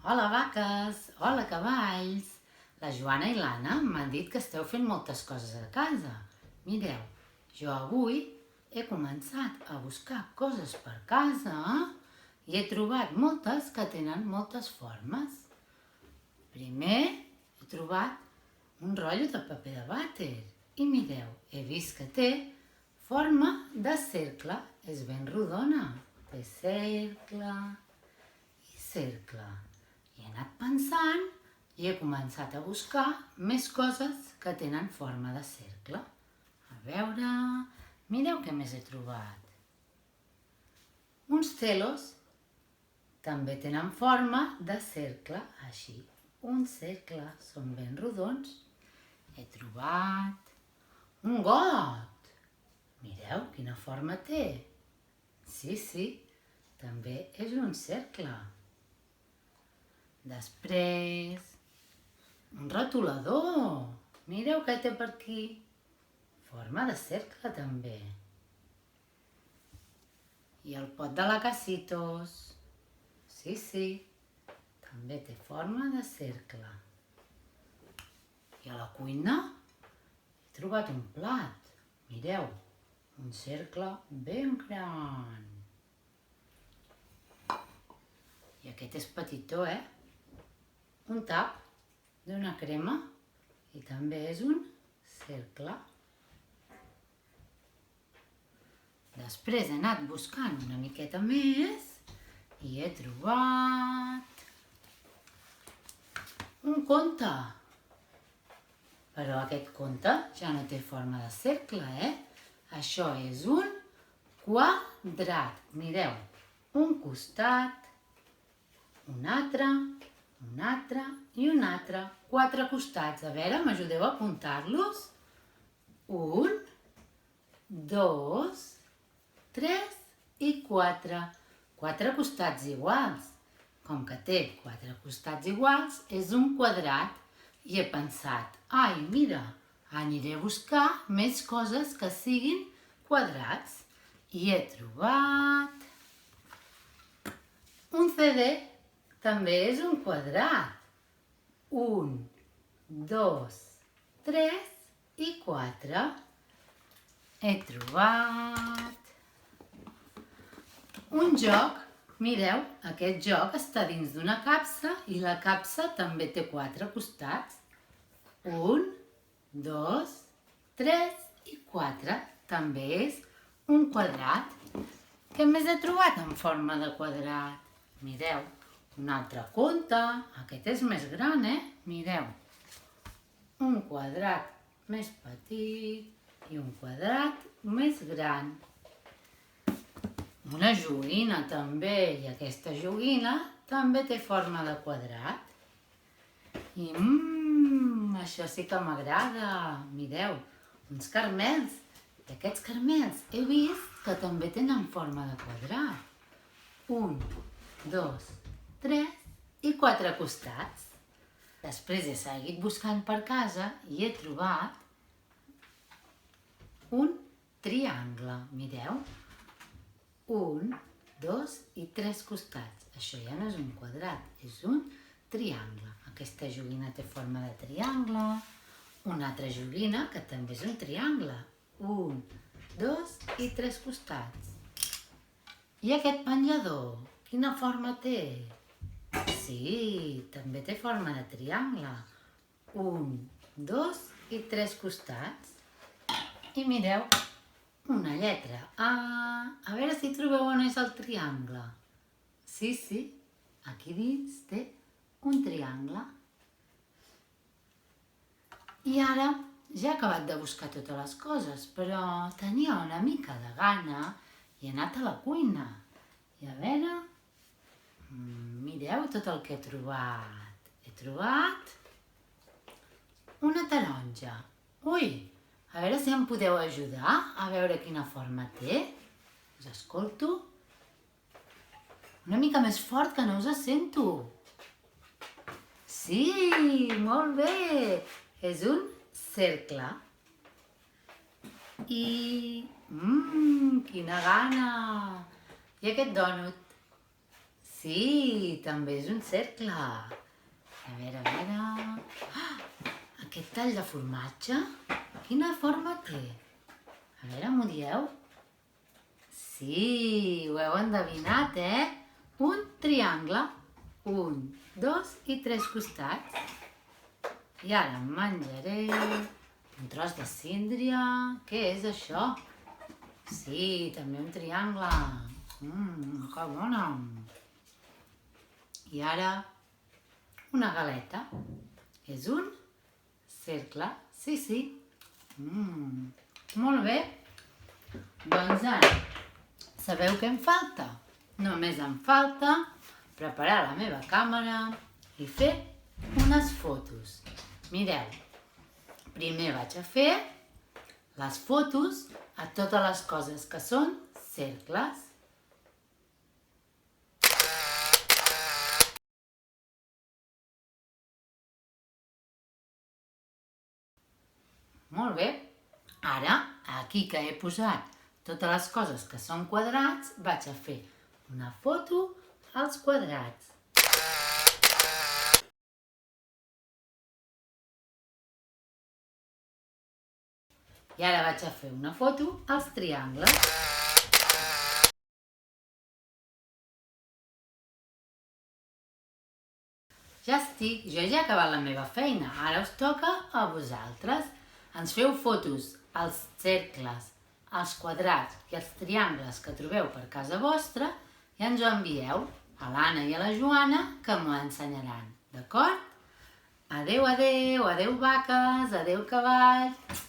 Hola vaques, hola cavalls. La Joana i l'Anna m'han dit que esteu fent moltes coses a casa. Mireu, jo avui he començat a buscar coses per casa i he trobat moltes que tenen moltes formes. Primer he trobat un rotllo de paper de vàter i mireu, he vist que té forma de cercle, és ben rodona. Té cercle i cercle. I he anat pensant i he començat a buscar més coses que tenen forma de cercle. A veure, mireu què més he trobat. Uns telos també tenen forma de cercle, així. Un cercle, són ben rodons. He trobat un got. Mireu quina forma té. Sí, també és un cercle. Després, un retolador. Mireu què té per aquí. Forma de cercle també. I el pot de la Casitos. Sí, també té forma de cercle. I a la cuina he trobat un plat. Mireu, un cercle ben gran. I aquest és petitó, Un tap d'una crema i també és un cercle. Després he anat buscant una miqueta més i he trobat un conte. Però aquest conte ja no té forma de cercle, Això és un quadrat. Mireu, un costat, un altre i un altre. 4 costats. A veure, m'ajudeu a comptar-los? 1, 2, 3 i 4. 4 costats iguals. Com que té 4 costats iguals, és un quadrat. I he pensat, ai, mira, aniré a buscar més coses que siguin quadrats. I he trobat un CD. També és un quadrat. 1, 2, 3 i 4. He trobat un joc. Mireu, aquest joc està dins d'una capsa i la capsa també té 4 costats. 1, 2, 3 i 4. També és un quadrat. Què més he trobat en forma de quadrat? Mireu, un altre conte. Aquest és més gran, Mireu, un quadrat més petit i un quadrat més gran. Una joguina també, i aquesta joguina també té forma de quadrat. I això sí que m'agrada. Mireu, uns caramels. I aquests caramels he vist que també tenen forma de quadrat. 1, 2, 3 i 4 costats. Després he seguit buscant per casa i he trobat un triangle. Mireu, 1, 2 i 3 costats. Això ja no és un quadrat, és un triangle. Aquesta joguina té forma de triangle. Una altra joguina que també és un triangle. 1, 2 i 3 costats. I aquest penjador, quina forma té? Sí, també té forma de triangle. 1, 2 i 3 costats. I mireu, una lletra A. A veure si trobeu on és el triangle. Sí, aquí dins té un triangle. I ara ja he acabat de buscar totes les coses, però tenia una mica de gana i he anat a la cuina. I a veure, mireu tot el que he trobat. He trobat una taronja. Ui, a veure si em podeu ajudar a veure quina forma té. Us escolto. Una mica més fort, que no us sento. Sí, molt bé. És un cercle. I, quina gana. I aquest dònut? Sí, també és un cercle. A veure, a veure... Ah, aquest tall de formatge, quina forma té? A veure, m'ho dieu? Sí, ho heu endevinat, Un triangle. 1, 2 i 3 costats. I ara em menjaré un tros de síndria. Què és això? Sí, també un triangle. Que bona. I ara una galeta. És un cercle. Sí, sí. Molt bé. Doncs ara, sabeu què em falta? Només em falta preparar la meva càmera i fer unes fotos. Mireu, primer vaig a fer les fotos a totes les coses que són cercles. Molt bé. Ara, aquí que he posat totes les coses que són quadrats, vaig a fer una foto als quadrats. I ara vaig a fer una foto als triangles. Ja estic, jo ja he acabat la meva feina, ara us toca a vosaltres. Ens feu fotos als cercles, als quadrats i als triangles que trobeu per casa vostra i ens ho envieu a l'Anna i a la Joana, que m'ho ensenyaran, d'acord? Adeu, adeu, adeu vaques, adeu cavalls.